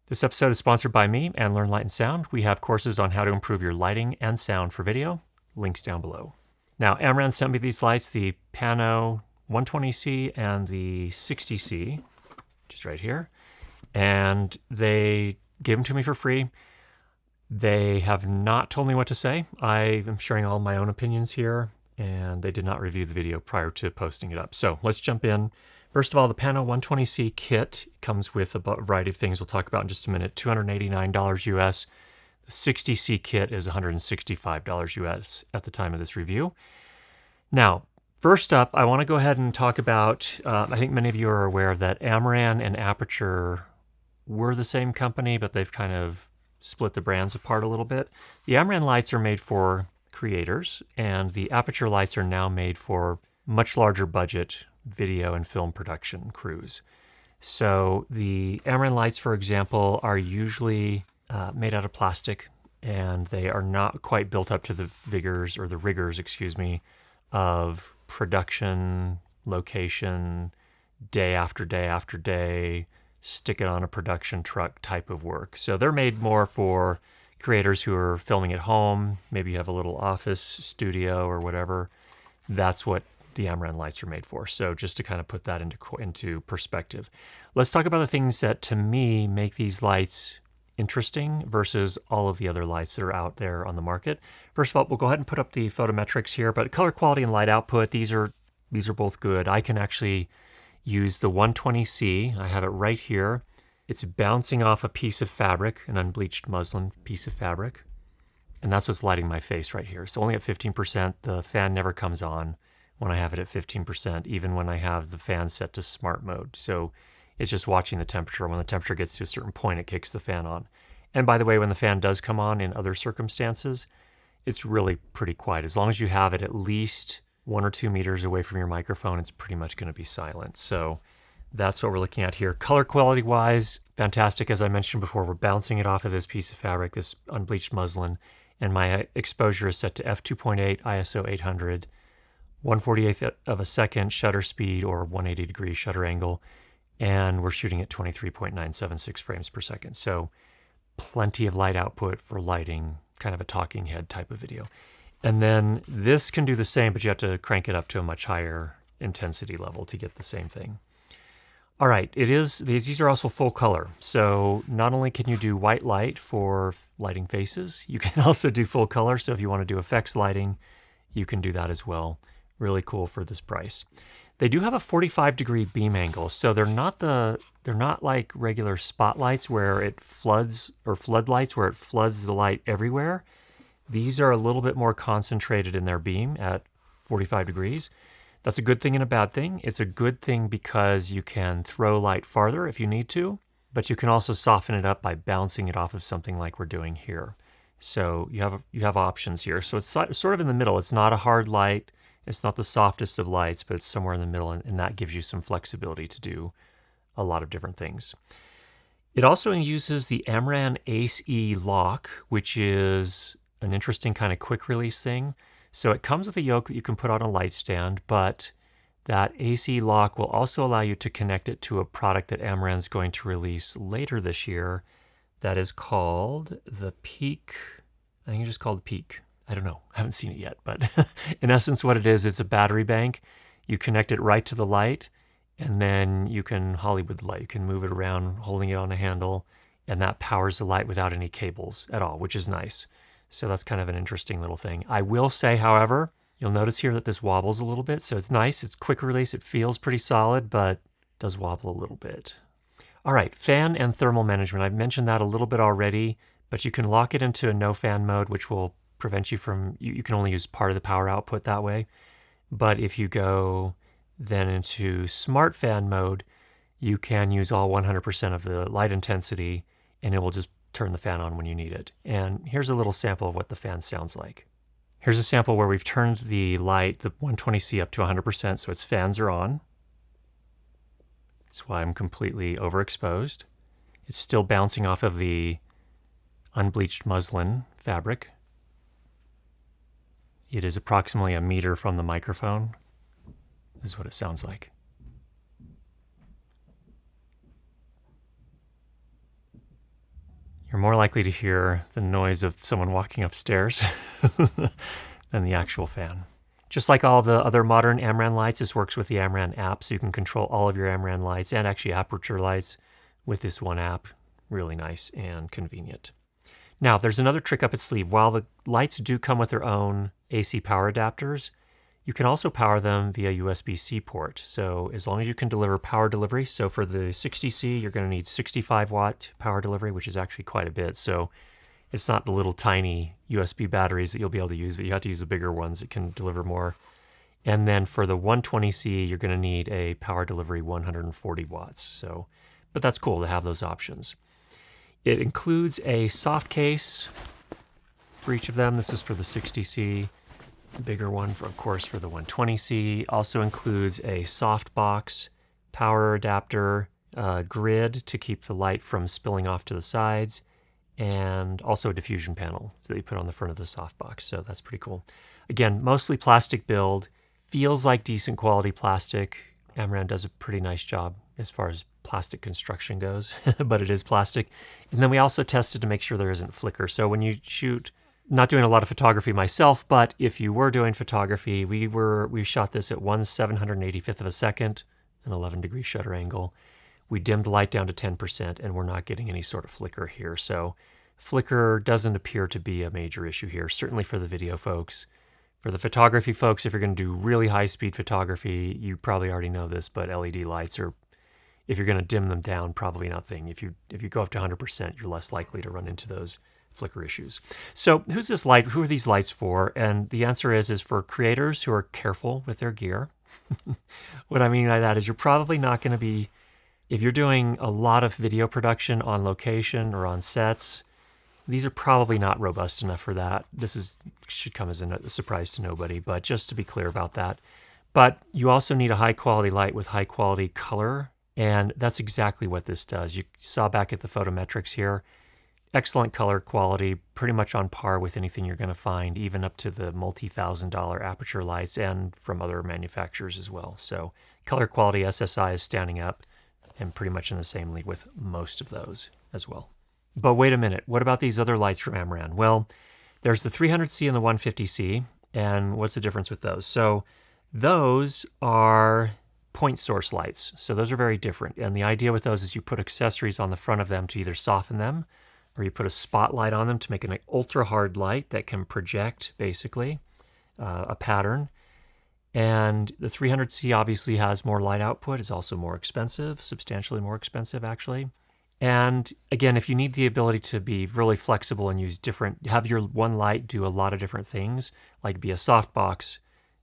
This episode is sponsored by me and Learn Light and Sound. We have courses on how to improve your lighting and sound for video. Links down below. Now, Amaran sent me these lights, the Pano 120C and the 60C, which is right here. And they gave them to me for free. They have not told me what to say. I am sharing all my own opinions here, and they did not review the video prior to posting it up. So let's jump in. First of all, the Pano 120C kit comes with a variety of things we'll talk about in just a minute. $289 US. The 60C kit is $165 US at the time of this review. Now, first up, I want to go ahead and talk about, I think many of you are aware that Amaran and Aputure were the same company, but they've kind of split the brands apart a little bit. The Amaran lights are made for creators, and the Aputure lights are now made for much larger budget video and film production crews. So the Amaran lights, for example, are usually made out of plastic, and they are not quite built up to the rigors, of production, location, day after day after day, stick it on a production truck type of work. So they're made more for creators who are filming at home. Maybe you have a little office studio or whatever. That's what the Amaran lights are made for. So just to kind of put that into perspective. Let's talk about the things that, to me, make these lights interesting versus all of the other lights that are out there on the market. First of all, we'll go ahead and put up the photometrics here, but color quality and light output, these are both good. I can actually use the 120C. I have it right here. It's bouncing off a piece of fabric, an unbleached muslin piece of fabric, and that's what's lighting my face right here. So only at 15%. The fan never comes on when I have it at 15%, even when I have the fan set to smart mode. So it's just watching the temperature. When the temperature gets to a certain point, it kicks the fan on. And by the way, when the fan does come on in other circumstances, it's really pretty quiet. As long as you have it at least 1 or 2 meters away from your microphone, it's pretty much going to be silent. So that's what we're looking at here. Color quality wise, fantastic. As I mentioned before, we're bouncing it off of this piece of fabric, this unbleached muslin, and my exposure is set to f2.8, ISO 800, 1/48th of a second shutter speed or 180 degree shutter angle, and we're shooting at 23.976 frames per second. So plenty of light output for lighting, kind of a talking head type of video. And then this can do the same, but you have to crank it up to a much higher intensity level to get the same thing. All right, these are also full color. So not only can you do white light for lighting faces, you can also do full color. So if you want to do effects lighting, you can do that as well. Really cool for this price. They do have a 45-degree beam angle, so they're not like regular spotlights where it floods, or floodlights where it floods the light everywhere. These are a little bit more concentrated in their beam at 45 degrees. That's a good thing and a bad thing. It's a good thing because you can throw light farther if you need to, but you can also soften it up by bouncing it off of something like we're doing here. So you have options here. So it's sort of in the middle. It's not a hard light. It's not the softest of lights, but it's somewhere in the middle, and that gives you some flexibility to do a lot of different things. It also uses the Amaran ACEe lock, which is an interesting kind of quick release thing. So it comes with a yoke that you can put on a light stand, but that ACEe lock will also allow you to connect it to a product that Amaran's going to release later this year that is called the Peak. I think it's just called Peak. I don't know. I haven't seen it yet, but in essence what it is, it's a battery bank. You connect it right to the light, and then you can Hollywood light. You can move it around holding it on a handle, and that powers the light without any cables at all, which is nice. So that's kind of an interesting little thing. I will say, however, you'll notice here that this wobbles a little bit, so it's nice. It's quick release. It feels pretty solid, but it does wobble a little bit. All right, fan and thermal management. I've mentioned that a little bit already, but you can lock it into a no fan mode, which will prevent you from, you can only use part of the power output that way. But if you go then into smart fan mode, you can use all 100% of the light intensity, and it will just turn the fan on when you need it. And here's a little sample of what the fan sounds like. Here's a sample where we've turned the light, the 120C, up to 100%, so its fans are on. That's why I'm completely overexposed. It's still bouncing off of the unbleached muslin fabric. It is approximately a meter from the microphone. This is what it sounds like. You're more likely to hear the noise of someone walking upstairs than the actual fan. Just like all the other modern Amaran lights, this works with the Amaran app, so you can control all of your Amaran lights and actually Aputure lights with this one app. Really nice and convenient. Now, there's another trick up its sleeve. While the lights do come with their own AC power adapters, you can also power them via USB-C port. So as long as you can deliver power delivery, so for the 60C, you're going to need 65 watt power delivery, which is actually quite a bit. So it's not the little tiny USB batteries that you'll be able to use, but you have to use the bigger ones that can deliver more. And then for the 120C, you're going to need a power delivery 140 watts. So, but that's cool to have those options. It includes a soft case for each of them. This is for the 60C. The bigger one, of course, for the 120C. Also includes a soft box, power adapter, grid to keep the light from spilling off to the sides, and also a diffusion panel that you put on the front of the softbox. So that's pretty cool. Again, mostly plastic build. Feels like decent quality plastic. Amaran does a pretty nice job as far as plastic construction goes, but it is plastic. And then we also tested to make sure there isn't flicker. So when you shoot, not doing a lot of photography myself, but if you were doing photography, we shot this at 1/785th of a second, an 11-degree shutter angle. We dimmed the light down to 10%, and we're not getting any sort of flicker here. So flicker doesn't appear to be a major issue here, certainly for the video folks. For the photography folks, if you're going to do really high-speed photography, you probably already know this, but LED lights are, if you're going to dim them down, probably not a thing. If you go up to 100%, you're less likely to run into those flicker issues. So who's this light? Who are these lights for? And the answer is for creators who are careful with their gear. What I mean by that is you're probably not going to be, if you're doing a lot of video production on location or on sets, these are probably not robust enough for that. Should come as a surprise to nobody, but just to be clear about that. But you also need a high quality light with high quality color, and that's exactly what this does. You saw back at the photometrics here. Excellent color quality, pretty much on par with anything you're going to find, even up to the multi-$1,000 Aputure lights and from other manufacturers as well. So color quality SSI is standing up and pretty much in the same league with most of those as well. But wait a minute, what about these other lights from Amaran? Well, there's the 300C and the 150C, and what's the difference with those? So those are point source lights, so those are very different. And the idea with those is you put accessories on the front of them to either soften them, or you put a spotlight on them to make an ultra hard light that can project, basically, a pattern. And the 300C obviously has more light output, is also more expensive, substantially more expensive, actually. And again, if you need the ability to be really flexible and have your one light do a lot of different things, like be a softbox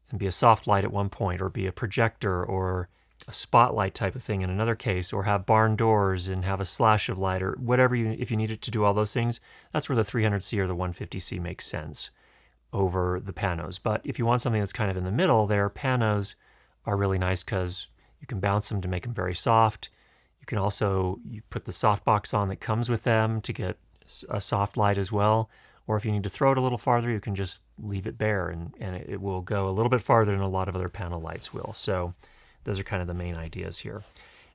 and be a soft light at one point, or be a projector or a spotlight type of thing in another case, or have barn doors and have a slash of light, or whatever if you needed to do all those things, that's where the 300C or the 150C makes sense over the Panos. But if you want something that's kind of in the middle there, Panos are really nice because you can bounce them to make them very soft. You can also, you put the softbox on that comes with them to get a soft light as well. Or if you need to throw it a little farther, you can just leave it bare and it will go a little bit farther than a lot of other panel lights will. So those are kind of the main ideas here.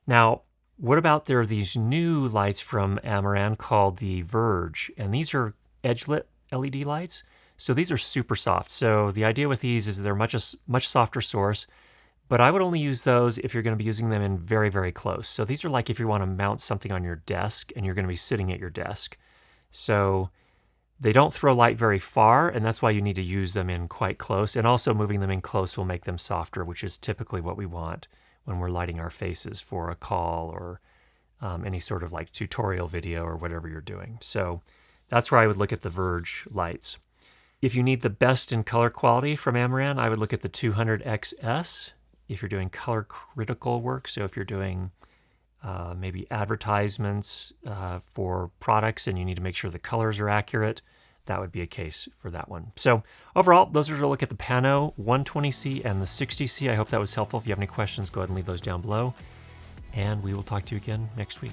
Now, what about there are these new lights from Amaran called the Verge, and these are edge-lit LED lights. So these are super soft. So the idea with these is they're much softer source, but I would only use those if you're going to be using them in very, very close. So these are like if you want to mount something on your desk and you're going to be sitting at your desk. So they don't throw light very far, and that's why you need to use them in quite close. And also moving them in close will make them softer, which is typically what we want when we're lighting our faces for a call or any sort of like tutorial video or whatever you're doing. So that's where I would look at the Verge lights. If you need the best in color quality from Amaran, I would look at the 200XS. If you're doing color critical work, so if you're doing maybe advertisements for products and you need to make sure the colors are accurate, that would be a case for that one. So overall, those are a look at the Pano 120C and the 60C. I hope that was helpful. If you have any questions, go ahead and leave those down below. And we will talk to you again next week.